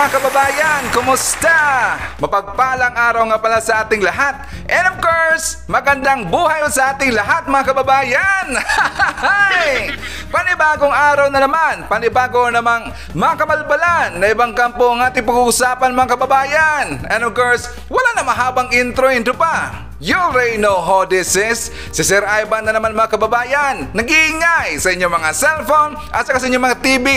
mga kababayan, kumusta? Mapagpalang araw nga pala sa ating lahat. And of course, magandang buhay sa ating lahat mga kababayan. Panibagong araw na naman, panibago namang mga kabalbalan na ibang kampo ang ating pag-uusapan mga kababayan. And of course, wala na mahabang intro pa. You already know how this is. Si Sir Ivan na naman mga kababayan, nag-iingay sa inyong mga cellphone at saka sa inyong mga TV.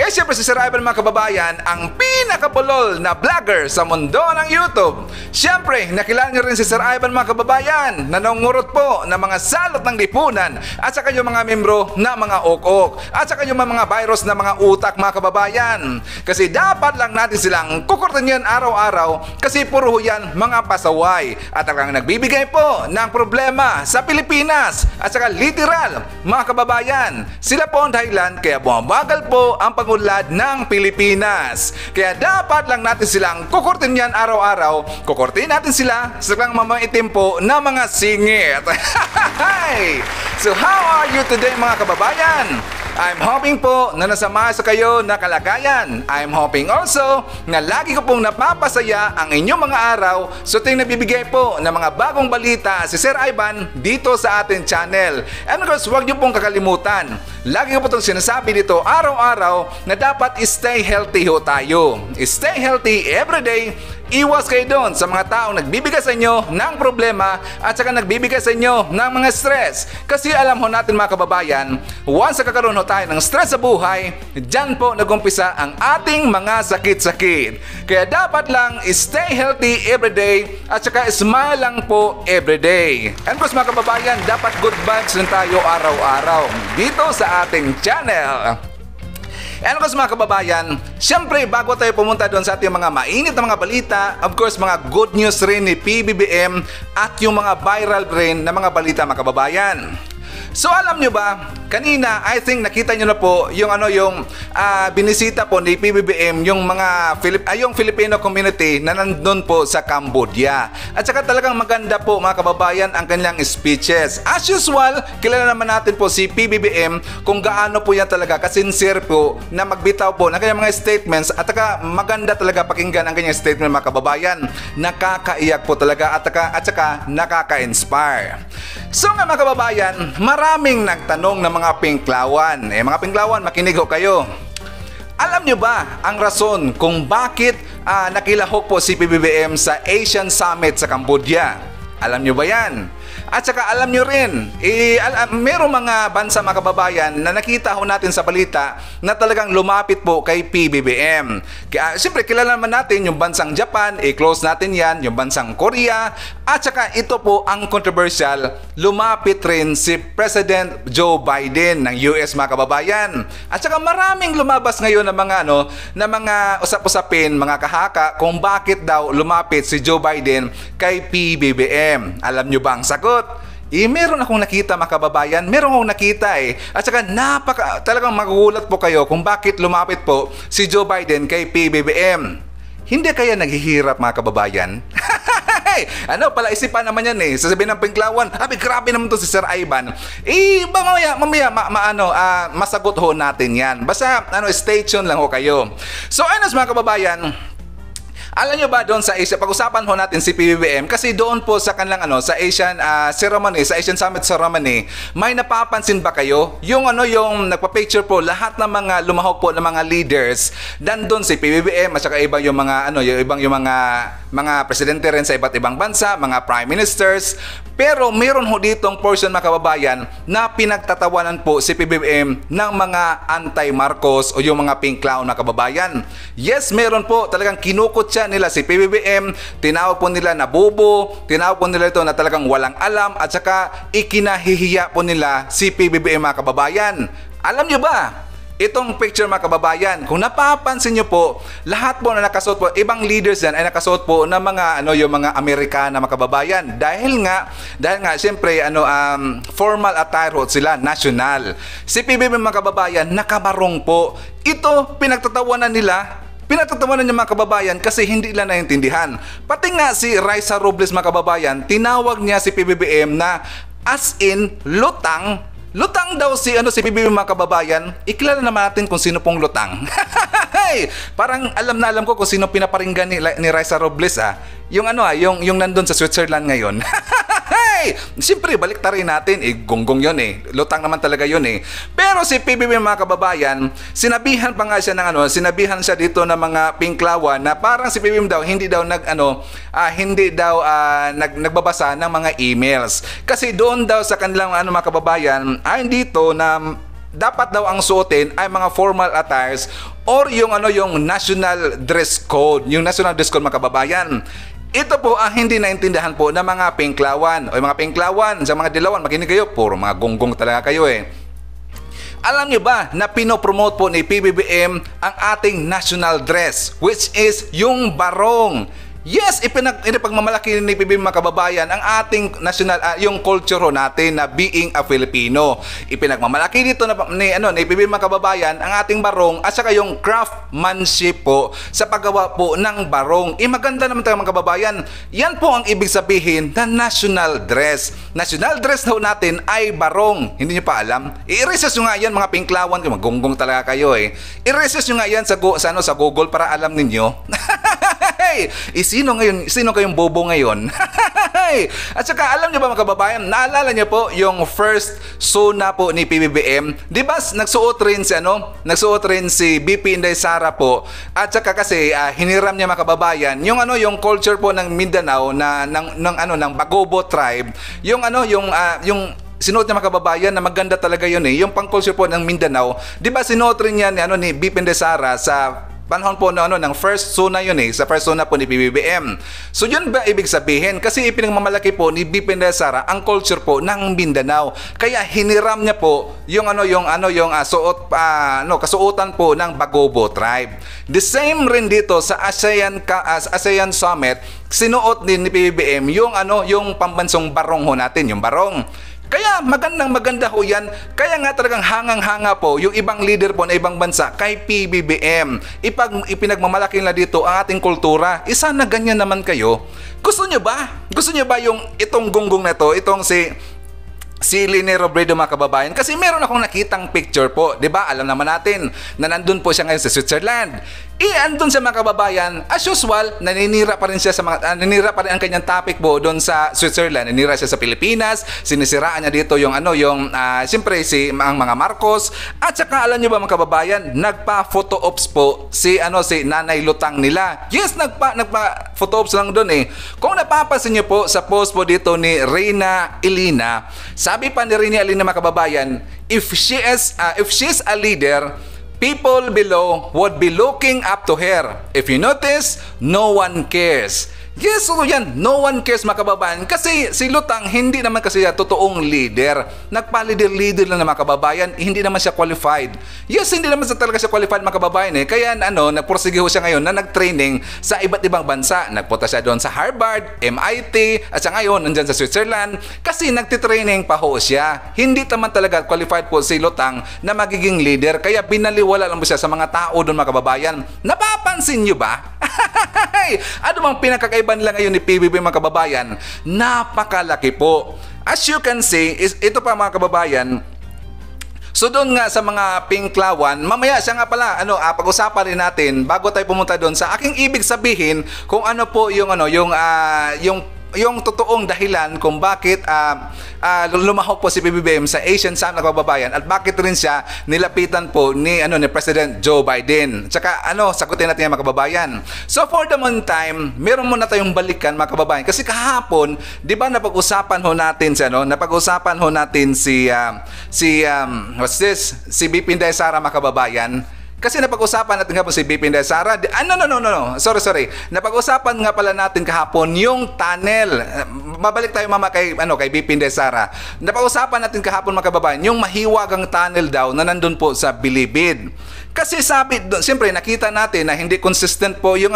Siyempre si Sir Ivan mga kababayan, ang pinakabulol na vlogger sa mundo ng YouTube. Siyempre, nakilala niyo rin si Sir Ivan mga kababayan, na nangungurot po ng mga salot ng lipunan at saka yung mga membro na mga ok-ok at saka yung mga virus na mga utak mga kababayan. Kasi dapat lang natin silang kukurtin yan araw-araw kasi puro yan mga pasaway at talagang nagbibigay po ng problema sa Pilipinas at saka literal mga kababayan. Sila po ang dahilan kaya bumabagal po ang pag-unlad ng Pilipinas. Kaya dapat lang natin silang kukurtin yan araw-araw. Kukurtin natin sila sa kang mamaitim po na mga singit. So how are you today mga kababayan? I'm hoping po na nasama sa kayo na kalagayan. I'm hoping also na lagi ko pong napapasaya ang inyong mga araw sa ting nabibigay po ng mga bagong balita si Sir Ivan dito sa ating channel. And of course, huwag niyo pong kakalimutan. Lagi ko po itong sinasabi dito araw-araw na dapat stay healthy ho tayo. Stay healthy everyday. Iwas kayo doon sa mga taong nagbibigay sa inyo ng problema at saka nagbibigay sa inyo ng mga stress. Kasi alam ho natin mga kababayan, once na kakaroon ho tayo ng stress sa buhay, dyan po nagumpisa ang ating mga sakit-sakit. Kaya dapat lang stay healthy everyday at saka smile lang po everyday. And plus mga kababayan, dapat good vibes lang tayo araw-araw dito sa ating channel. And of course mga kababayan, syempre bago tayo pumunta doon sa ating mga mainit na mga balita, of course mga good news rin ni PBBM at yung mga viral rin na mga balita mga kababayan. So alam nyo ba, kanina I think nakita nyo na po yung binisita po ni PBBM yung mga yung Filipino community na nandun po sa Cambodia. At saka talagang maganda po mga kababayan ang kanilang speeches. As usual, kilala naman natin po si PBBM kung gaano po yan talaga kasincere po na magbitaw po ng kanyang mga statements at saka maganda talaga pakinggan ang kanyang statement mga kababayan. Nakakaiyak po talaga at saka nakaka-inspire. So nga mga kababayan, maraming nagtanong ng mga pinklawan. Mga pinklawan, makinig ho kayo. Alam nyo ba ang rason kung bakit nakilahok po si PBBM sa Asian Summit sa Cambodia? Alam nyo ba yan? At saka alam nyo rin, merong mga bansa mga kababayan na nakita ho natin sa balita na talagang lumapit po kay PBBM. Kaya siyempre kilala naman natin yung bansang Japan, close natin yan, yung bansang Korea. At saka ito po ang controversial, lumapit rin si President Joe Biden ng US mga kababayan. At saka maraming lumabas ngayon na mga usap-usapin, mga kahaka kung bakit daw lumapit si Joe Biden kay PBBM. Alam nyo ba ang sagot? Meron akong nakita mga kababayan, meron akong nakita At saka talagang magugulat po kayo kung bakit lumapit po si Joe Biden kay PBBM. Hindi kaya naghihirap mga kababayan? Pala isipan naman yan sasabihin ng pinklawan, grabe naman to si Sir Ivan. Mamaya masagot ho natin yan. Basta stay tuned lang ho kayo. So ayun mga kababayan, alam nyo ba doon sa Asia, pag-usapan ho natin si PBBM kasi doon po sa kanilang sa Asian ceremony, sa Asian Summit ceremony, may napapansin ba kayo? Yung nagpa-picture po lahat ng mga lumahok po ng mga leaders, dan doon si PBBM at saka ibang yung mga presidente rin sa iba't ibang bansa, mga prime ministers. Pero meron ho ditong portion mga kababayan na pinagtatawanan po si PBBM ng mga anti-Marcos o yung mga pink clown na kababayan. Yes, meron po talagang kinukutya nila si PBBM, tinawag po nila na bobo, tinawag po nila ito na talagang walang alam at saka ikinahihiya po nila si PBBM mga kababayan. Alam nyo ba? Itong picture mga kababayan, kung napapansin nyo po, lahat po na nakasuot po, ibang leaders yan ay nakasuot po ng mga yung mga Amerikana mga kababayan. Dahil nga siyempre formal attire sila, national. Si PBBM mga kababayan, nakabarong po. Ito pinagtatawanan nila. Pinatatawanan niya mga kababayan kasi hindi nila naintindihan. Pati nga si Raisa Robles mga kababayan, tinawag niya si PBBM na as in lutang Lutang daw si PBBM mga kababayan. Ikilala naman natin kung sino pong lutang. Parang alam na alam ko kung sino pinaparinggan ni Raisa Robles Yung yung nandun sa Switzerland ngayon. Siyempre, balik rin natin. Gonggong yun Lutang naman talaga yun Pero si PBBM mga kababayan, sinabihan pa nga siya ng sinabihan siya dito ng mga pinklawan na parang si PBBM daw hindi daw nagbabasa ng mga emails. Kasi doon daw sa kanilang mga kababayan, ay dito na dapat daw ang suotin ay mga formal attires or yung national dress code. Yung national dress code mga kababayan. Ito po ang hindi naintindihan po ng mga pinklawan. O mga pinklawan, sa mga dilawan, makinig kayo, puro mga gonggong talaga kayo Alam niyo ba na pinopromote po ni PBBM ang ating national dress, which is yung barong. Yes, ipagmamalaki ni PBBM mga kababayan ang ating national, yung culture natin na being a Filipino. Ipinagmamalaki dito ni PBBM mga kababayan ang ating barong at saka yung craftsmanship po sa paggawa po ng barong. Maganda naman tayo mga kababayan. Yan po ang ibig sabihin na national dress. National dress daw natin ay barong. Hindi niyo pa alam? I-research nyo nga yan mga pinklawan. Magunggong talaga kayo I-research nyo nga yan sa Google para alam ninyo. Sino kayong bobo ngayon? At saka alam niyo ba mga kababayan, naalala niyo po yung first SONA po ni PBBM? Di ba nagsuot rin si BP Inday Sara po. At saka kasi hiniram niya mga kababayan yung culture po ng Mindanao ng Bagobo tribe. Yung sinuot niya mga kababayan na maganda talaga yun yung pang-culture po ng Mindanao. Di ba sinuot rin yan ni BP Inday Sara sa panahon po ng first SONA yun sa first SONA po ni PBBM. So yun ba ibig sabihin? Kasi ipinagmamalaki po ni BP Inday Sara ang culture po ng Mindanao. Kaya hiniram niya po kasuotan po ng Bagobo tribe. The same rin dito sa ASEAN Summit, sinuot din ni PBBM yung pambansong barong natin, yung barong. Kaya maganda ho yan. Kaya nga talagang hangang-hanga po yung ibang leader po na ibang bansa kay PBBM. Ipinagmamalaki nila dito ang ating kultura. Isa na ganyan naman kayo. Gusto nyo ba? Gusto nyo ba yung itong gonggong na to, itong si Lene Robredo mga kababayan? Kasi meron akong nakitang picture po, 'di ba? Alam naman natin na nandun po siya ngayon sa Switzerland. Andun siya mga kababayan, as usual, naninira pa rin ang kanyang topic po doon sa Switzerland. Naninira siya sa Pilipinas, sinisiraan niya dito siyempre ang mga Marcos. At saka alam niyo ba mga kababayan, nagpa-photo ops po si Nanay Lutang nila. Yes, nagpa-photo ops lang doon Kung napapansin niyo po sa post po dito ni Reyna Elena, sabi pa ni Reyna Elena mga kababayan, if she is a leader, people below would be looking up to her. If you notice, no one cares. Yes, so yan, no one cares mga kababayan. Kasi si Lutang, hindi naman kasi siya totoong leader. Nagpa-leader lang na mga kababayan, hindi naman siya qualified. Yes, hindi naman talaga siya qualified mga kababayan Kaya nagpursige ho siya ngayon na nag-training sa iba't ibang bansa. Nagpunta siya doon sa Harvard, MIT, at siya ngayon nandyan sa Switzerland. Kasi nagtitraining pa ho siya. Hindi naman talaga qualified po si Lutang na magiging leader. Kaya binaliwala lang po siya sa mga tao doon mga kababayan. Napapansin nyo ba? Ano bang pinakakaiba nila ngayon ni PBB mga kababayan? Napakalaki po. As you can see, ito pa mga kababayan. So doon nga sa mga pinklawan, mamaya siya nga pala, pag-usapan rin natin bago tayo pumunta doon sa aking ibig sabihin kung ano po yung totoong dahilan kung bakit lumahok po si PBBM sa Asian Summit ng kababayan at bakit rin siya nilapitan po ni President Joe Biden. Tsaka sagutin natin yung mga kababayan. So for the meantime, meron muna tayong balikan mga kababayan kasi kahapon, 'di ba napag-usapan ho natin si BP Inday Sara mga kababayan. Kasi napag-usapan natin kahapon si BP Inday Sara. No. Sorry. Napag-usapan nga pala natin kahapon yung tunnel. Mabalik tayo kay BP Inday Sara. Napag-usapan natin kahapon mga kababayan, yung mahiwagang tunnel daw na nandun po sa Bilibid. Kasi sabi doon, siyempre nakita natin na hindi consistent po yung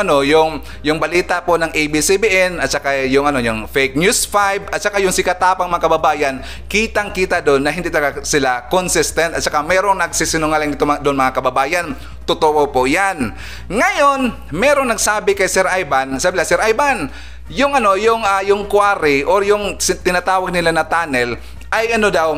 balita po ng ABS-CBN at saka yung Fake News 5 at saka yung Sikatapang mga kababayan, kitang-kita doon na hindi talaga sila consistent at saka merong nagsisinungaling dito doon mga kababayan. Totoo po 'yan. Ngayon, merong nagsabi kay Sir Ivan, sabi nila, Sir Ivan, yung quarry or yung tinatawag nila na tunnel ay ano daw,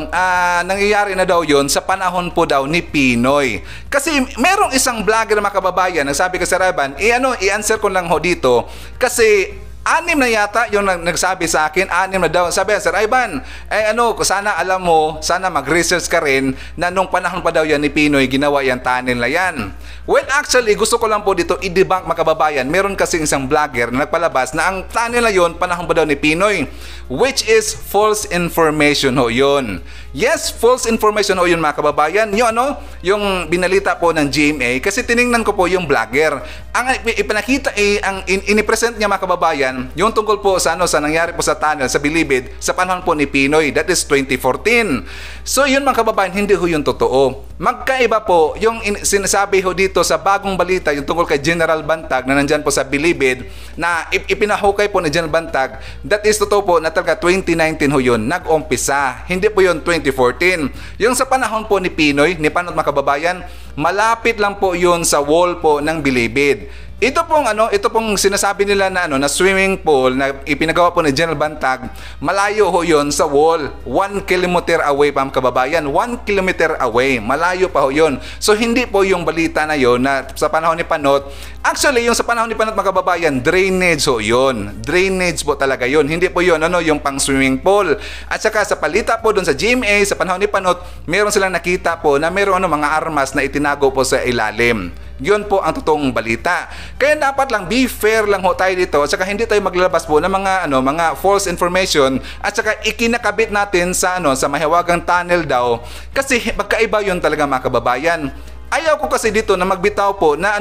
nangyayari na daw yon sa panahon po daw ni Pinoy. Kasi merong isang vlogger mga kababayan, nagsabi kasi Rayban, i-answer ko lang ho dito kasi 6 na yata yung nagsabi sa akin, 6 na daw. Sabi, Sir Ivan, sana alam mo, sana mag-research ka rin na nung panahon pa daw yan ni Pinoy, ginawa yung tunnel na yan. Well, actually, gusto ko lang po dito i-debunk mga kababayan. Meron kasi isang vlogger na nagpalabas na ang tunnel na yun, panahon pa daw ni Pinoy, which is false information ho yun. Yes, false information ho yun mga kababayan. Yung binalita po ng GMA, kasi tiningnan ko po yung vlogger. Ang ipinakita, ang inipresent niya mga kababayan, yung tungkol po sa nangyari po sa tunnel, sa Bilibid, sa panahon po ni Pinoy, that is 2014. So yun mga kababayan, hindi ho yung totoo. Magkaiba po yung sinasabi ho dito sa bagong balita, yung tungkol kay General Bantag na nandyan po sa Bilibid, na ipinahukay po ni General Bantag, that is totoo po na talaga 2019 ho yun, nag-umpisa. Hindi po yun 2014. Yung sa panahon po ni Pinoy, ni Panot mga kababayan, malapit lang po yun sa wall po ng Bilibid. Ito pong sinasabi nila na na swimming pool na ipinagawa po ni General Bantag, malayo ho 'yon sa wall, 1 kilometer away pa mga kababayan, 1 kilometer away, malayo pa ho 'yon. So hindi po yung balita na 'yon na sa panahon ni Panot. Actually, yung sa panahon ni Panot mga kababayan, drainage ho 'yon. Drainage po talaga 'yon. Hindi po 'yon yung pang swimming pool. At saka sa palita po doon sa GMA sa panahon ni Panot, meron silang nakita po na meron mga armas na itinago po sa ilalim. Yun po ang totoong balita. Kaya dapat lang be fair lang ho tayo dito at saka hindi tayo maglalabas po ng mga false information at saka ikinakabit natin sa sa mahiwagang tunnel daw kasi magkaiba yun talaga mga kababayan. Ayaw ko kasi dito na magbitaw po na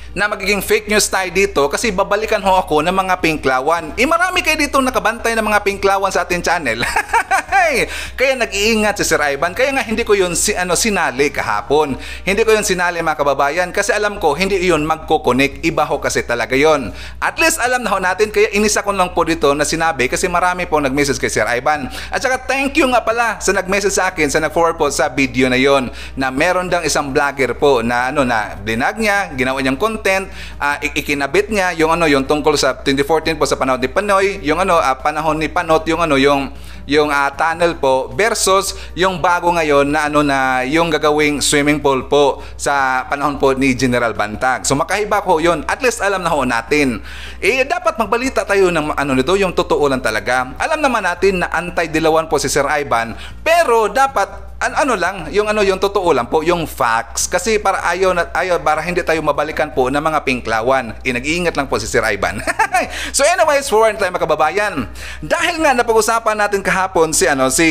na magiging fake news tayo dito kasi babalikan ho ako ng mga pinklawan. Marami kayo dito nakabantay ng mga pinklawan sa ating channel. Kaya nag-iingat si Sir Ivan. Kaya nga hindi ko yun sinali kahapon. Hindi ko yun sinali mga kababayan kasi alam ko hindi yun magkukunik. Iba ho kasi talaga yun. At least alam na ho natin kaya inisa ko lang po dito na sinabi kasi marami po nag-message kay Sir Ivan. At saka thank you nga pala sa nag-message sa akin, sa nag-forward po sa video na yon na meron dang isang vlogger po na na blinag niya, ginawa niyang content, ikinabit niya yung tungkol sa 2014 po sa panahon ni Pinoy, yung panahon ni Panot, yung tunnel po versus yung bago ngayon na yung gagawing swimming pool po sa panahon po ni General Bantag. So makahiba po yun. At least alam na ho natin. Dapat magbalita tayo ng nito, yung totoo lang talaga. Alam naman natin na anti-dilawan po si Sir Ivan, pero dapat yung totoo lang po, yung facts. Kasi para para hindi tayo mabalikan po ng mga pinklawan. Nag-iingat lang po si Sir Ivan. So anyways, forward tayo mga kababayan. Dahil nga napag-usapan natin kahapon si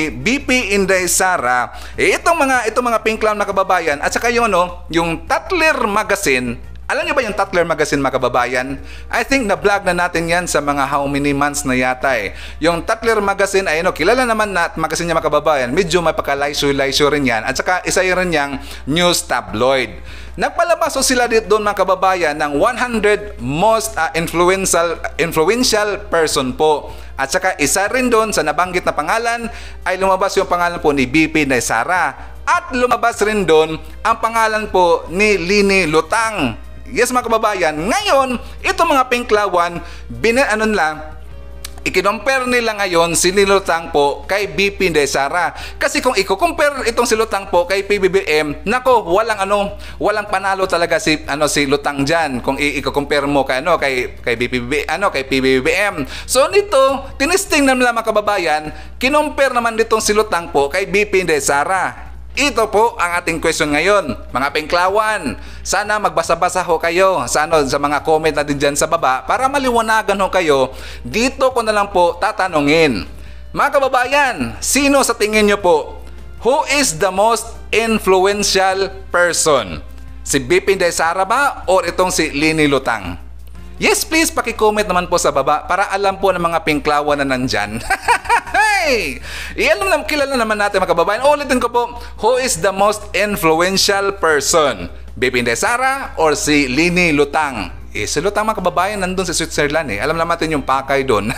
BP Inday Sara, itong mga pinklawan na kababayan at saka yung Tatler Magazine. Alam niyo ba yung Tatler Magazine mga kababayan? I think na-vlog na natin yan sa mga how many months na yata eh. Yung Tatler Magazine ay kilala naman na magazine niya mga kababayan. Medyo may pagka-layso rin yan. At saka isa rin niyang news tabloid. Nagpalabas sila dito doon mga kababayan ng 100 most influential person po. At saka isa rin doon sa nabanggit na pangalan ay lumabas yung pangalan po ni BP Inday Sara. At lumabas rin doon ang pangalan po ni Lini Lutang. Yes mga kababayan, ngayon, itong mga pinklawan, i-compare nila ngayon si Lutang po kay BP Inday Sara. Kasi kung i-compare itong si Lutang po kay PBBM, nako, walang panalo talaga si Lutang diyan kung i-compare mo kay kay PBBM. So nito, tinisting naman mga kababayan, kinompare naman ditong si Lutang po kay BP Inday Sara. Ito po ang ating question ngayon, mga pinklawan. Sana magbasa-basa ho kayo sa mga comment natin dyan sa baba para maliwanagan ho kayo. Dito ko na lang po tatanungin. Mga kababayan, sino sa tingin nyo po, who is the most influential person? Si BP Inday Sara ba o itong si Lini Lutang? Yes, please, paki-comment naman po sa baba para alam po ng mga pinklawan na nandyan. Kilala naman natin mga kababayan. Ulitin ko po, who is the most influential person? BP Inday Sara or si Lini Lutang? Si Lutang mga kababayan nandun sa Switzerland Alam naman yung pakay doon.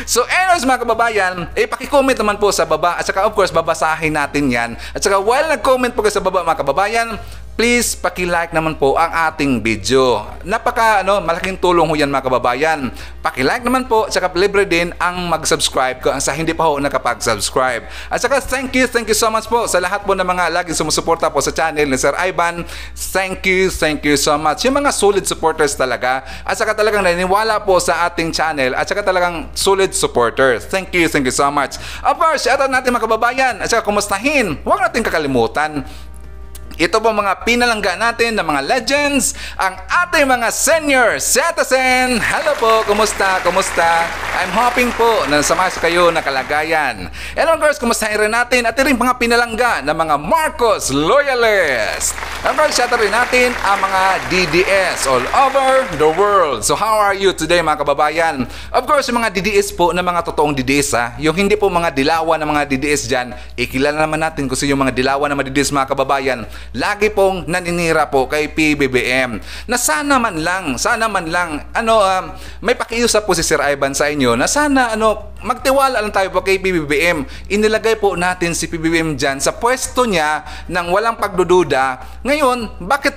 So anyways mga kababayan, paki-comment naman po sa baba. At saka of course babasahin natin yan. At saka while nag-comment po kayo sa baba mga kababayan, please paki-like naman po ang ating video. Malaking tulong ho yan mga kababayan. Paki-like naman po, at saka libre din ang mag-subscribe sa hindi pa ho nakapag-subscribe. At saka thank you so much po sa lahat po ng mga laging sumusuporta po sa channel ni Sir Ivan. Thank you so much. Yung mga solid supporters talaga, at saka talagang naniniwala po sa ating channel, at saka talagang solid supporters. Thank you so much. Of course, shoutout natin mga kababayan, at saka kumustahin. Huwag natin kakalimutan, ito po mga pinalangga natin ng mga legends, ang ating mga senior citizen. Hello po, kumusta? I'm hoping po na sama kayo na kalagayan. And of course, kumustahin rin natin at rin mga pinalangga ng mga Marcos loyalists. And of course, shoutout rin natin ang mga DDS all over the world. So how are you today mga kababayan? Of course, yung mga DDS po na mga totoong DDS yung hindi po mga dilawan ng mga DDS dyan, ikilala naman natin kasi yung mga dilawan ng mga DDS mga kababayan, lagi pong naninira po kay PBBM na sana man lang may pakiusap po si Sir Ivan sa inyo na sana magtiwala lang tayo po kay PBBM. Inilagay po natin si PBBM dyan sa pwesto niya nang walang pagdududa. Ngayon, bakit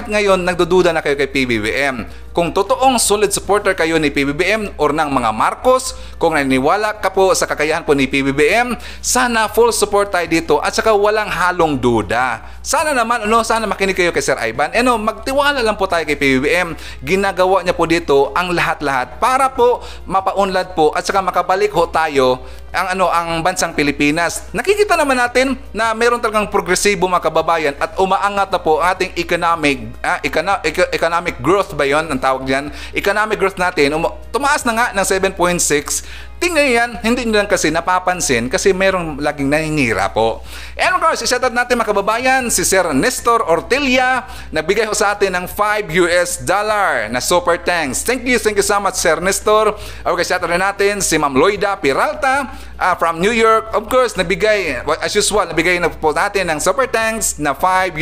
ngayon nagdududa na kayo kay PBBM? Kung totoong solid supporter kayo ni PBBM or ng mga Marcos, kung naniniwala ka po sa kakayahan po ni PBBM, sana full support tayo dito at saka walang halong duda. Sana naman, sana makinig kayo kay Sir Ivan. Magtiwala lang po tayo kay PBBM. Ginagawa niya po dito ang lahat-lahat para po mapaunlad po at saka makabalik ho tayo ang bansang Pilipinas. Nakikita naman natin na meron talagang progresibo mga kababayan at umaangat na po ang ating economic growth ba yon ang tawag diyan? Economic growth natin tumaas na nga ng 7.6. Tingnan yan, hindi nyo lang kasi napapansin kasi merong laging naninira po. And of course, shoutout natin mga kababayan si Sir Nestor Ortilla, nabigay ho sa atin ng $5 na super thanks. Thank you so much Sir Nestor. Okay, shoutout rin natin si Ma'am Loida Peralta from New York. Of course, nabigay, as usual, nabigay na po natin ng super thanks na $5.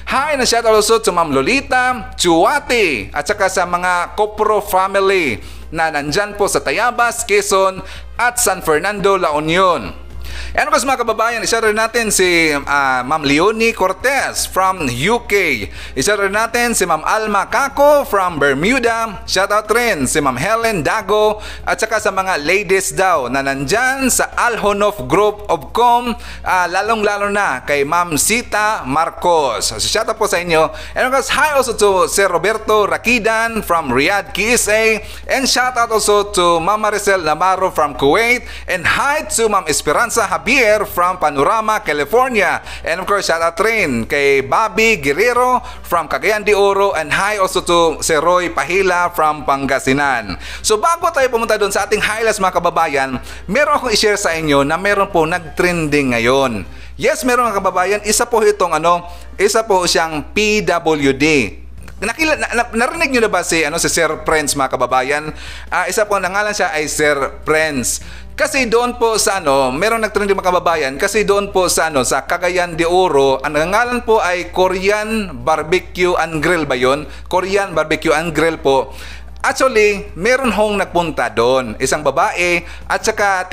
Hi, na shoutout also to Ma'am Lolita Chuwati at saka sa mga Copro family na nandyan po sa Tayabas, Quezon at San Fernando, La Union. And of course mga kababayan, isa rin natin si Ma'am Leonie Cortez from UK. Isa rin natin si Ma'am Alma Kako from Bermuda. Shoutout rin si Ma'am Helen Dago at saka sa mga ladies daw na nandyan sa Alhonof Group of Com, lalong-lalo na kay Ma'am Sita Marcos. So shoutout po sa inyo. And of course, hi also to Sir Roberto Rakidan from Riyadh, KSA. And shoutout also to Ma'am Maricel Navarro from Kuwait. And hi to Ma'am Esperanza Javier from Panorama, California. And of course, shout out rin kay Bobby Guerrero from Cagayan de Oro. And hi also to si Roy Pahila from Pangasinan. So bago tayo pumunta doon sa ating highlights mga kababayan, meron akong i-share sa inyo na meron po nag-trending ngayon. Yes, meron mga kababayan, isa po siyang PWD. Narinig nyo na ba si Sir Prince mga kababayan? Isa po nangalan siya ay Sir Prince. Kasi doon po sa merong nagtrending mga kababayan kasi doon po sa sa Cagayan de Oro, ang nangalan po ay Korean Barbecue and Grill ba yon? Korean Barbecue and Grill po. Actually, meron hong nagpunta doon, isang babae, at saka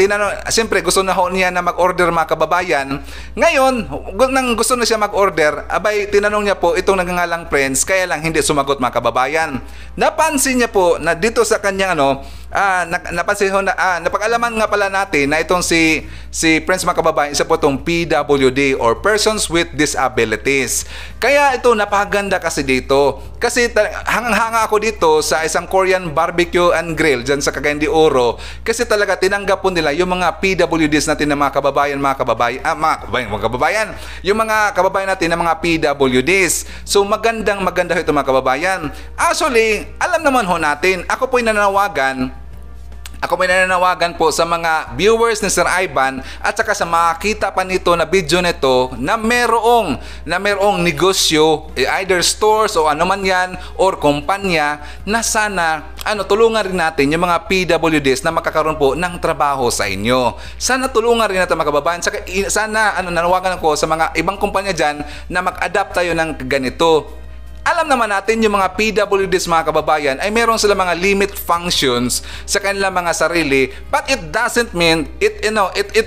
siyempre gusto na ho niya na mag-order mga kababayan. Ngayon, nang gusto na siya mag-order, abay tinanong niya po itong nagngangalang Prince, kaya lang hindi sumagot mga kababayan. Napansin niya po na dito sa kanyang napag-alaman nga pala natin na itong si Prince mga kababayan, isa po itong PWD or Persons with Disabilities. Kaya ito napakaganda kasi dito. Kasi hangang-hanga ako dito sa isang Korean Barbecue and Grill dyan sa Cagayan de Oro. Kasi talaga tinanggap po nila yung mga PWDs natin na mga kababayan, yung mga kababayan natin na mga PWDs. So maganda ito mga kababayan. Actually, alam naman ho natin, ako po'y nananawagan po sa mga viewers ni Sir Ivan at saka sa makita pa nito na video nito na merong negosyo, either stores o ano man yan or kumpanya na sana tulungan rin natin yung mga PWDs na makakaroon po ng trabaho sa inyo. Sana tulungan rin natin mga kababayan. Sana nanawagan ako sa mga ibang kumpanya dyan na mag-adapt tayo ng ganito. Alam naman natin yung mga PWDs mga kababayan ay meron sila mga limit functions sa kanilang mga sarili, but it doesn't mean it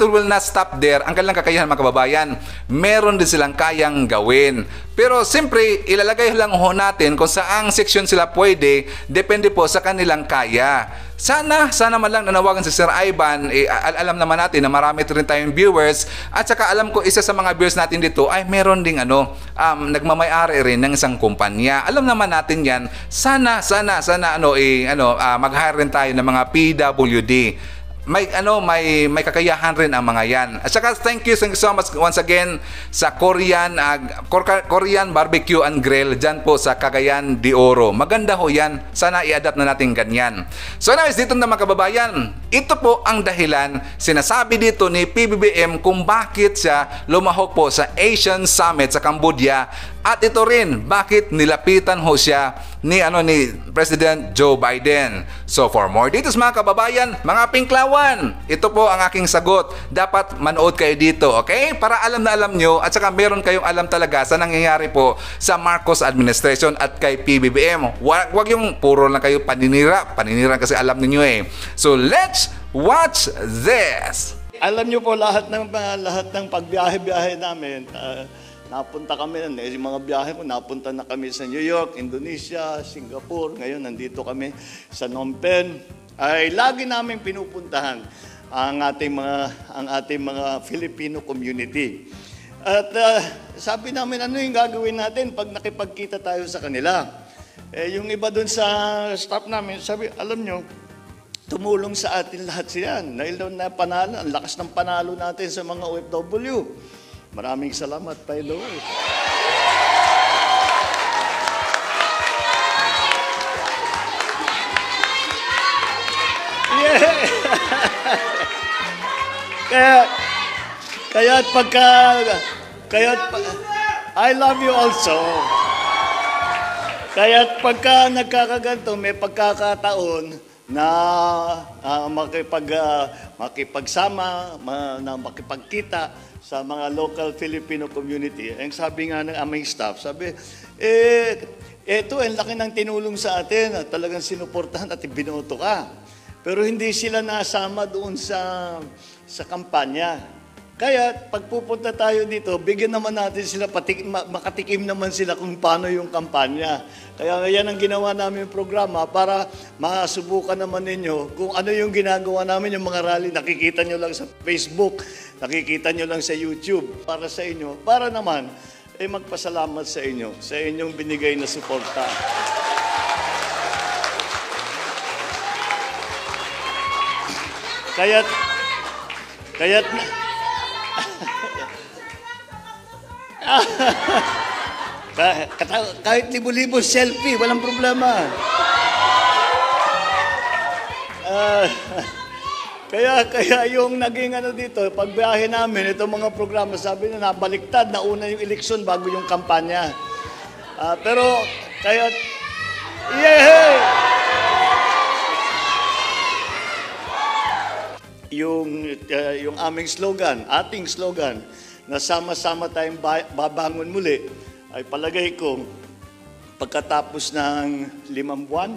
will not stop there ang kanilang kakayahan mga kababayan. Meron din silang kayang gawin. Pero siyempre, ilalagay lang ho natin kung saang section sila pwede, depende po sa kanilang kaya. Sana man lang nanawagan si Sir Ivan, alam naman natin na marami rin tayong viewers, at saka alam ko isa sa mga viewers natin dito ay meron ding nagmamay-ari rin ng isang kumpanya. Alam naman natin yan, sana mag-hire rin tayo ng mga PWD. May kakayahan rin ang mga yan. At saka thank you so much once again sa Korean Barbecue and Grill dyan po sa Cagayan de Oro. Maganda ho yan. Sana i-adapt na natin ganyan. So anyways, dito na mga kababayan, ito po ang dahilan sinasabi dito ni PBBM kung bakit siya lumahok po sa Asian Summit sa Cambodia. At ito rin, bakit nilapitan ho siya ni President Joe Biden. So for more details mga kababayan, mga pinklawan, ito po ang aking sagot. Dapat manood kayo dito, okay? Para alam na alam nyo at saka meron kayong alam talaga sa nangyayari po sa Marcos administration at kay PBBM. Wag yung puro lang kayo paninira kasi alam niyo eh. So let's watch this. Alam nyo po lahat ng pagbiyahe-biyahe namin, napunta kami, yung mga biyahe ko, napunta na kami sa New York, Indonesia, Singapore. Ngayon, nandito kami sa Phnom Penh. Ay lagi namin pinupuntahan ang ating mga Filipino community. At sabi namin, ano yung gagawin natin pag nakipagkita tayo sa kanila? Yung iba dun sa staff namin, sabi, alam nyo, tumulong sa atin lahat siyan. Dahil doon na panalo, ang lakas ng panalo natin sa mga OFW. Maraming salamat, by the way. Yeah. I love you also. Kaya't pagka nagkakaganto, may pagkakataon na makipagsama, na makipagkita sa mga local Filipino community. Ang sabi nga ng aming staff, sabi, eto, ang laki ng tinulong sa atin at talagang sinuportahan at binoto ka. Pero hindi sila nasama doon sa kampanya. Kaya pagpupunta tayo dito, bigyan naman natin sila, makatikim naman sila kung paano yung kampanya. Kaya yan ang ginawa namin yung programa para masubukan naman ninyo kung ano yung ginagawa namin, yung mga rally. Nakikita nyo lang sa Facebook, nakikita nyo lang sa YouTube. Para sa inyo, para naman magpasalamat sa inyo, sa inyong binigay na suporta. Kaya't kahit libo-libo selfie, walang problema. Kaya yung naging dito, pagbiyahe namin, itong mga programa, sabi na nabaliktad, nauna yung eleksyon bago yung kampanya. Pero, kaya, yung aming slogan, ating slogan, na sama-sama tayong babangon muli, ay palagay ko, pagkatapos ng 5 buwan,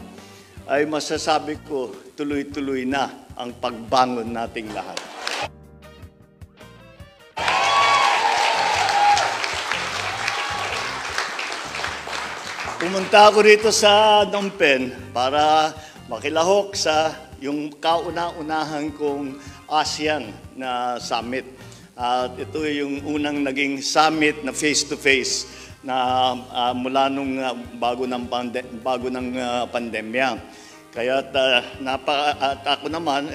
ay masasabi ko, tuloy-tuloy na ang pagbangon nating lahat. Pumunta ako rito sa Phnom Penh para makilahok sa yung kauna-unahan kong ASEAN na summit. At ito yung unang naging summit na face-to-face na mula nung bago ng pandemya. Kaya ako naman,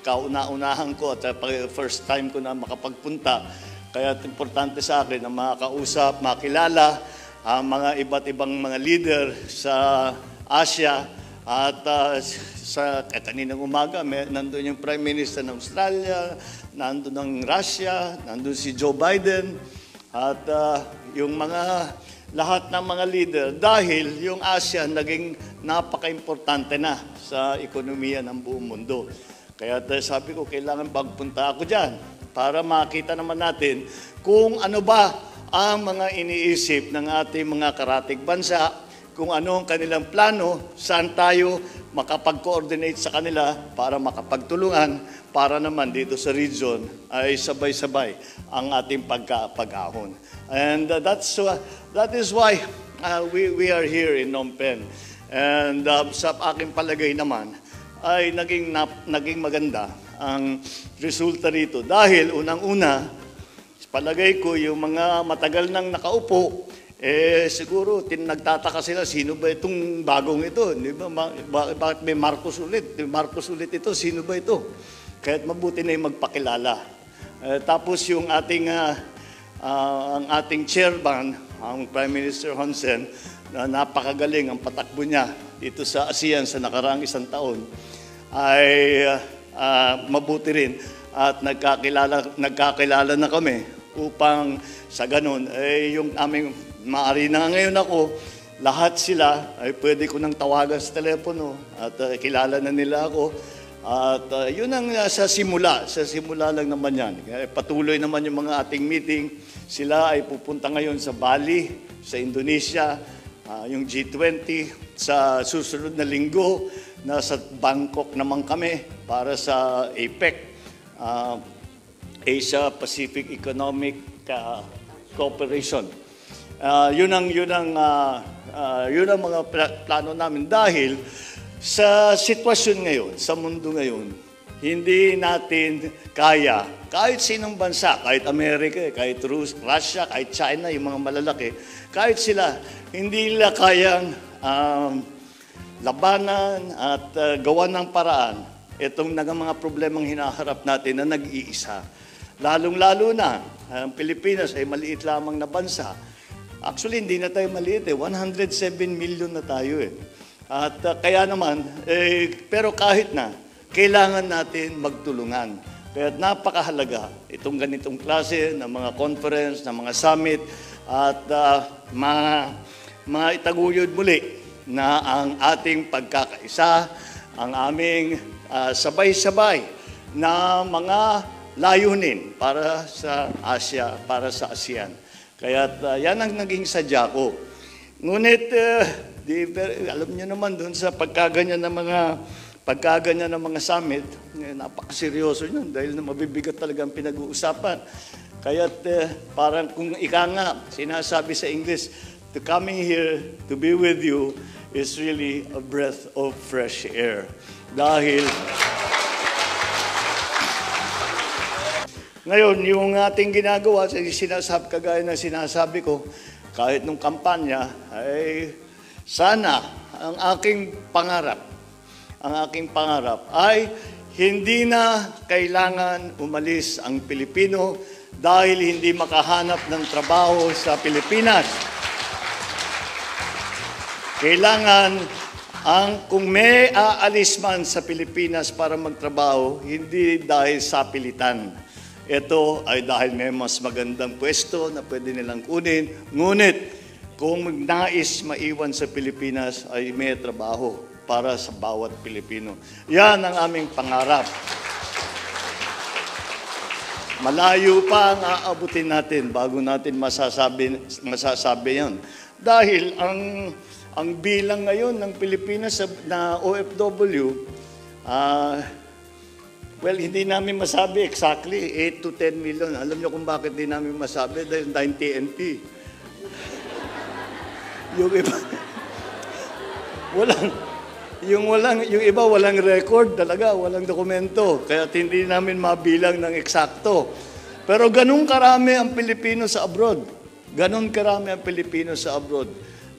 kauna-unahan ko at first time ko na makapagpunta. Kaya importante sa akin na makakausap, makilala ang mga iba't ibang mga leader sa Asia. At sa kaninang umaga, nandun yung Prime Minister ng Australia, nandun ng Russia, nandun si Joe Biden, at yung lahat ng mga leader, dahil yung Asia naging napaka-importante na sa ekonomiya ng buong mundo. Kaya sabi ko, kailangan pagpunta ako dyan para makita naman natin kung ano ba ang mga iniisip ng ating mga karatig bansa, kung ano ang kanilang plano, saan tayo makapag-coordinate sa kanila para makapagtulungan, para naman dito sa region ay sabay-sabay ang ating pag-ahon. And that is why we are here in Phnom Penh. And sa aking palagay naman, ay naging maganda ang resulta rito. Dahil unang-una, palagay ko yung mga matagal nang nakaupo, siguro nagtataka sila, sino ba itong bagong ito? Di ba? Bakit may Marcos ulit? Marcos ulit ito, sino ba ito? Kaya't mabuti na yung magpakilala. Tapos yung ang ating chairman, ang Prime Minister Hun Sen, na napakagaling ang patakbo niya dito sa ASEAN sa nakaraang isang taon, ay mabuti rin at nagkakilala na kami upang sa ganun, yung aming maaari na ngayon ako, lahat sila ay pwede ko nang tawagan sa telepono at kilala na nila ako. At yun ang sa simula lang naman yan. Patuloy naman yung mga ating meeting. Sila ay pupunta ngayon sa Bali, sa Indonesia, yung G20. Sa susunod na linggo, nasa Bangkok naman kami para sa APEC, Asia Pacific Economic Cooperation. Yun ang mga plano namin dahil sa sitwasyon ngayon, sa mundo ngayon, hindi natin kaya, kahit sinong bansa, kahit Amerika, kahit Russia, kahit China, yung mga malalaki, kahit sila, hindi nila kayang labanan at gawan ng paraan itong mga problemang hinaharap natin na nag-iisa. Lalong-lalo na, ang Pilipinas ay maliit lamang na bansa. Actually, hindi na tayo maliit 107 million na tayo At kaya naman, pero kahit na, kailangan natin magtulungan. Kaya napakahalaga itong ganitong klase ng mga conference, ng mga summit, at maitaguyod muli na ang ating pagkakaisa, ang aming sabay-sabay na mga layunin para sa Asia, para sa ASEAN. Kaya yan ang naging sadya ko. Ngunit, alam niyo naman doon sa pagkaganyan ng mga summit, napakaseryoso yun dahil mabibigat talaga ang pinag-uusapan. Kaya parang kung ika nga, sinasabi sa English, to coming here to be with you is really a breath of fresh air. Dahil ngayon, yung ating ginagawa, kagaya na sinasabi ko, kahit nung kampanya, ay sana ang aking pangarap ay hindi na kailangan umalis ang Pilipino dahil hindi makahanap ng trabaho sa Pilipinas. Kailangan kung may aalis man sa Pilipinas para magtrabaho, hindi dahil sa pilitan. Ito ay dahil may mas magandang pwesto na pwede nilang kunin. Ngunit, kung nais maiwan sa Pilipinas, ay may trabaho para sa bawat Pilipino. Yan ang aming pangarap. Malayo pa ang aabutin natin bago natin masasabi yan. Dahil ang bilang ngayon ng Pilipinas na OFW, well, hindi namin masabi exactly, 8 to 10 million. Alam niyo kung bakit hindi namin masabi? Dahil 9 TNT. Yung iba walang record talaga, walang dokumento. Kaya hindi namin mabilang ng eksakto. Pero ganun karami ang Pilipino sa abroad. Ganun karami ang Pilipino sa abroad.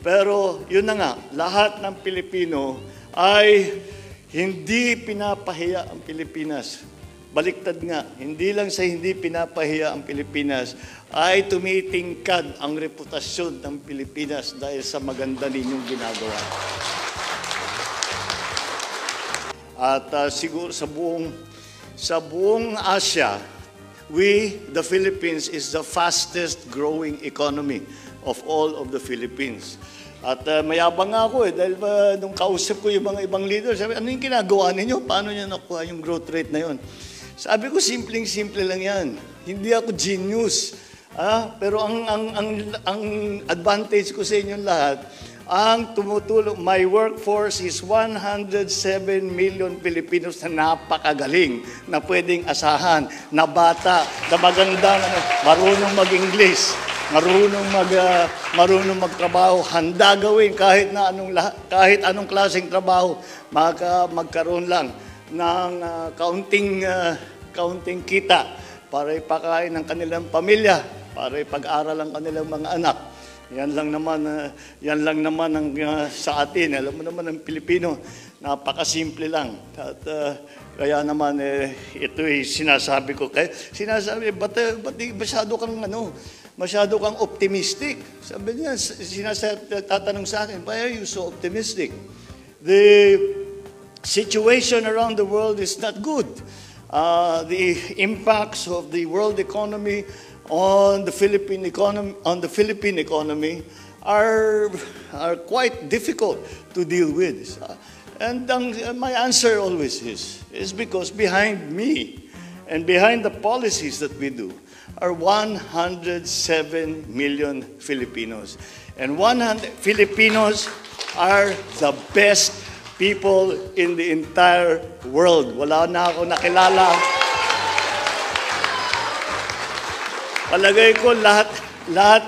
Pero yun na nga, lahat ng Pilipino ay hindi pinapahiya ang Pilipinas. Baliktad nga, hindi lang sa hindi pinapahiya ang Pilipinas, ay tumitingkad ang reputasyon ng Pilipinas dahil sa maganda ninyong ginagawa. At siguro sa buong Asia, the Philippines is the fastest growing economy of all of the Philippines. At mayabang nga ako dahil nung kausap ko yung mga ibang leaders, sabi, ano yung ginagawa ninyo? Paano nyo nakuha yung growth rate na yun? Sabi ko, simpleng-simple lang yan. Hindi ako genius. Pero ang advantage ko sa inyong lahat, ang tumutulong, my workforce is 107 million Filipinos na napakagaling, na pwedeng asahan, na bata, na maganda, na marunong mag-English, marunong magtrabaho, handa gawin kahit anong klaseng trabaho, magkaroon lang ng kaunting kita para ipakain ng kanilang pamilya, para ipag-aral ang kanilang mga anak. Yan lang naman ang sa atin. Alam mo naman ang Pilipino, napakasimple lang. At kaya naman ito sinasabi ko. Ba't masyado kang optimistic? Sabi niya, tatanong sa akin, why are you so optimistic? The situation around the world is not good. The impacts of the world economy on the Philippine economy are quite difficult to deal with. And my answer always is because behind me and behind the policies that we do are 107 million Filipinos. And 100 Filipinos are the best people in the entire world. Wala na ako nakilala. Palagay ko lahat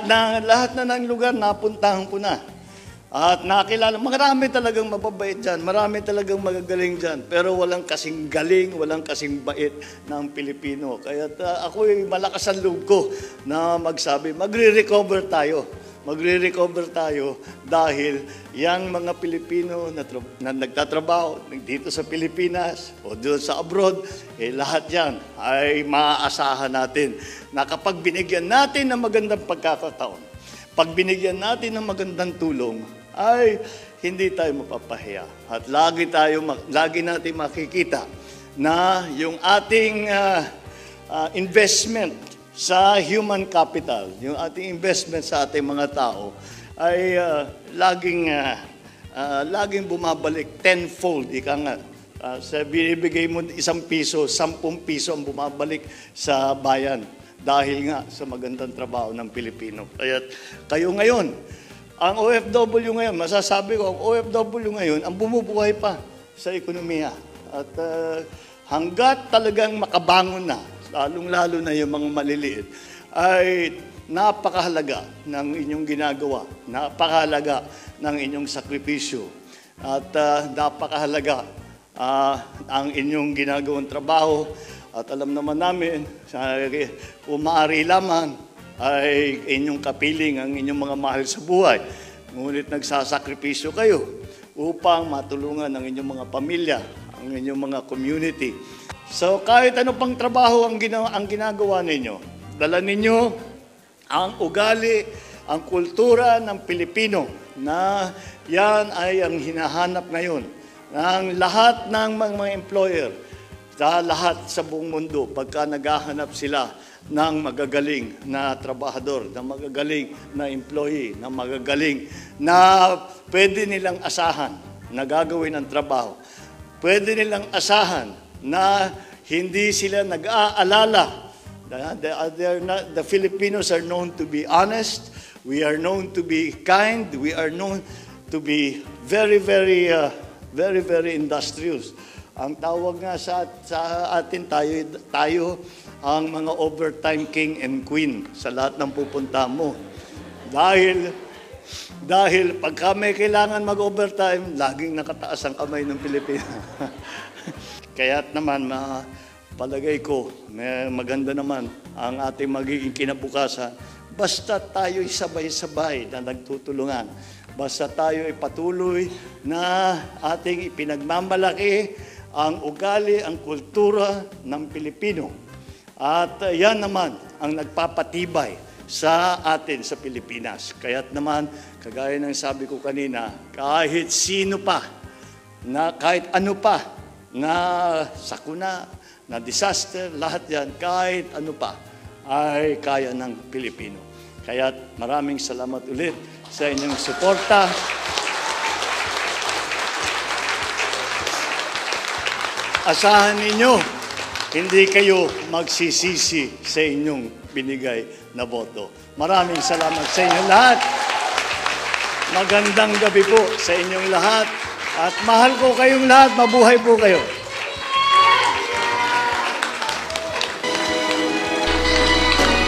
na ng lugar napuntahan ko na. At nakilala, marami talagang mababait dyan, marami talagang magagaling dyan, pero walang kasing galing, walang kasing bait ng Pilipino. Kaya ako'y malakas ang loob ko na magsabi, magre-recover tayo dahil yang mga Pilipino na nagtatrabaho dito sa Pilipinas o doon sa abroad, lahat yan ay maaasahan natin na kapag binigyan natin ng magandang pagkakataon, pag binigyan natin ng magandang tulong, ay hindi tayo mapapahiya. At lagi natin makikita na yung ating investment sa human capital, yung ating investment sa ating mga tao, ay laging bumabalik tenfold. Ika nga, sa binibigay mo 1 piso, 10 piso ang bumabalik sa bayan dahil nga sa magandang trabaho ng Pilipino. Kaya kayo ngayon, ang OFW ngayon, masasabi ko, ang OFW ngayon, ang bumubuhay pa sa ekonomiya. At hanggat talagang makabangon na, lalong-lalo na yung mga maliliit, ay napakahalaga ng inyong ginagawa, napakahalaga ng inyong sakripisyo, at napakahalaga ang inyong ginagawang trabaho. At alam naman namin, kung maaari lamang, ay inyong kapiling ang inyong mga mahal sa buhay. Ngunit nagsasakripisyo kayo upang matulungan ang inyong mga pamilya, ang inyong mga community. So kahit ano pang trabaho ang ginagawa ninyo, dala ninyo ang ugali, ang kultura ng Pilipino na yan ay ang hinahanap ngayon ng lahat ng mga employer sa lahat sa buong mundo pagka naghahanap sila ng magagaling na trabahador, na magagaling na employee, na magagaling na pwede nilang asahan na gagawin ang trabaho. Pwede nilang asahan na hindi sila nag-aalala. The Filipinos are known to be honest. We are known to be kind. We are known to be very, very industrious. Ang tawag nga sa atin, tayo ang mga overtime king and queen sa lahat ng pupunta mo. Dahil pagka may kailangan mag-overtime, laging nakataas ang kamay ng Pilipino. Kaya't naman, palagay ko, maganda naman ang ating magiging kinabukasan. Basta tayo'y sabay-sabay na nagtutulungan. Basta tayo'y patuloy na ating ipinagmamalaki ang ugali, ang kultura ng Pilipino. At yan naman ang nagpapatibay sa atin sa Pilipinas. Kaya't naman, kagaya ng sabi ko kanina, kahit sino pa, kahit ano pa, na sakuna, na disaster, lahat yan, kahit ano pa, ay kaya ng Pilipino. Kaya't maraming salamat ulit sa inyong suporta. Asahan ninyo, hindi kayo magsisisi sa inyong binigay na boto. Maraming salamat sa inyo lahat. Magandang gabi po sa inyong lahat. At mahal ko kayong lahat. Mabuhay po kayo.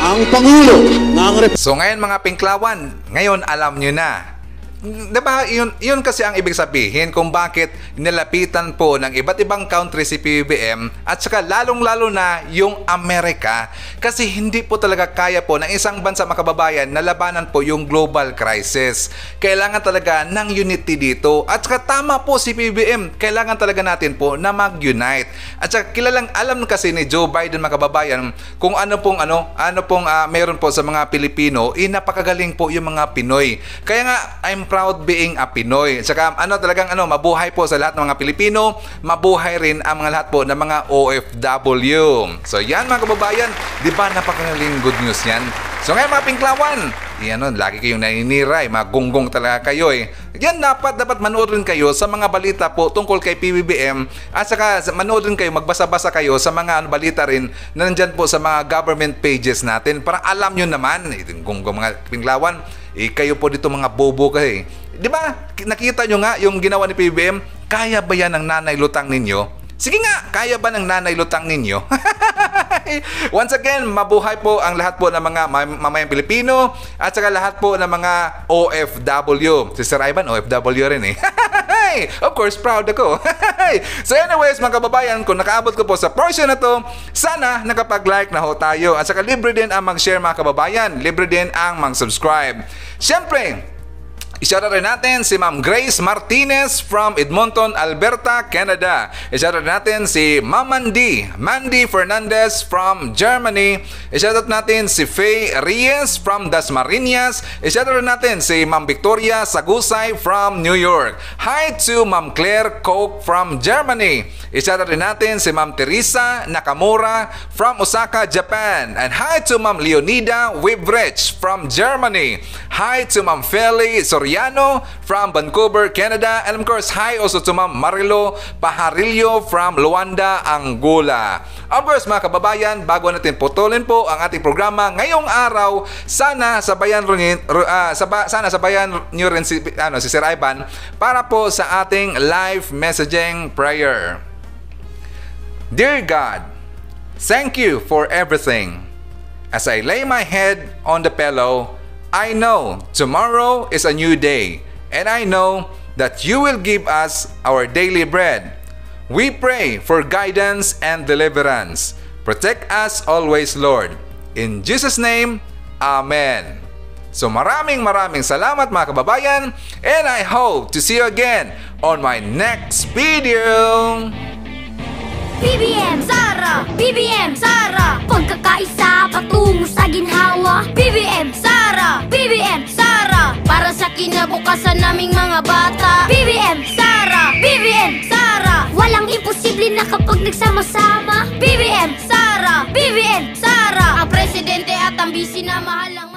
Ang Pangulo ng So ngayon mga Pinklawan, ngayon alam nyo na. Diba, yun kasi ang ibig sabihin kung bakit nilapitan po ng iba't ibang country si PBBM at saka lalong-lalo na yung Amerika kasi hindi po talaga kaya po ng isang bansa makababayan na labanan po yung global crisis. Kailangan talaga ng unity dito at saka tama po si PBBM, kailangan talaga natin po na mag-unite. At saka kilalang alam kasi ni Joe Biden mga kababayan kung ano pong meron po sa mga Pilipino, napakagaling po yung mga Pinoy. Kaya nga I'm proud being a Pinoy. Saka mabuhay po sa lahat ng mga Pilipino, mabuhay rin ang mga lahat po ng mga OFW. So yan mga kababayan, di ba napakagaling good news yan? So ngayon mga Pinklawan, lagi kayong naninira, magunggong talaga kayo Yan dapat manood rin kayo sa mga balita po tungkol kay PBBM at saka manood rin kayo, magbasa-basa kayo sa mga balita rin na nandyan po sa mga government pages natin para alam nyo naman, gunggong mga Pinklawan, kayo po dito mga bobo kasi. Di ba? Nakita nyo nga yung ginawa ni PBBM, kaya ba yan ng nanay lutang ninyo? Sige nga, kaya ba ng nanay lutang ninyo? Once again, mabuhay po ang lahat po ng mga mamayang Pilipino at saka lahat po ng mga OFW. Si Sir Ivan, OFW rin Of course, proud ako. So anyways, mga kababayan, kung nakaabot ko po sa portion na to, sana nakapag-like na ho tayo. At saka libre din ang mag-share mga kababayan. Libre din ang mag-subscribe. Siyempre, i-shoutout rin natin si Ma'am Grace Martinez from Edmonton, Alberta, Canada. I-shoutout natin si Ma'am Mandy Fernandez from Germany. I-shoutout natin si Faye Reyes from Dasmariñas. I-shoutout rin natin si Ma'am Victoria Sagusay from New York. Hi to Ma'am Claire Koch from Germany. I-shoutout rin natin si Ma'am Teresa Nakamura from Osaka, Japan. And hi to Ma'am Leonida Wibrich from Germany. Hi to Ma'am Feli Soriano from Vancouver, Canada. And of course, hi also to Ma'am Marilo Pajarillo from Luanda, Angola. Of course, mga kababayan, bago natin putulin po ang ating programa ngayong araw, sana sabayan nyo rin si Sir Ivan para po sa ating live messaging prayer. Dear God, thank you for everything. As I lay my head on the pillow, I know tomorrow is a new day, and I know that you will give us our daily bread. We pray for guidance and deliverance. Protect us always, Lord. In Jesus' name, Amen. So maraming salamat mga kababayan, and I hope to see you again on my next video. BBM Sara, BBM Sara, pagkakaisa patungo sa ginhawa. BBM Sara, BBM Sara, para sa kinabukasan naming mga bata. BBM Sara, BBM Sara, walang imposible na kapag nagsama-sama. BBM Sara, BBM Sara, ang presidente at ang busy na mahal ang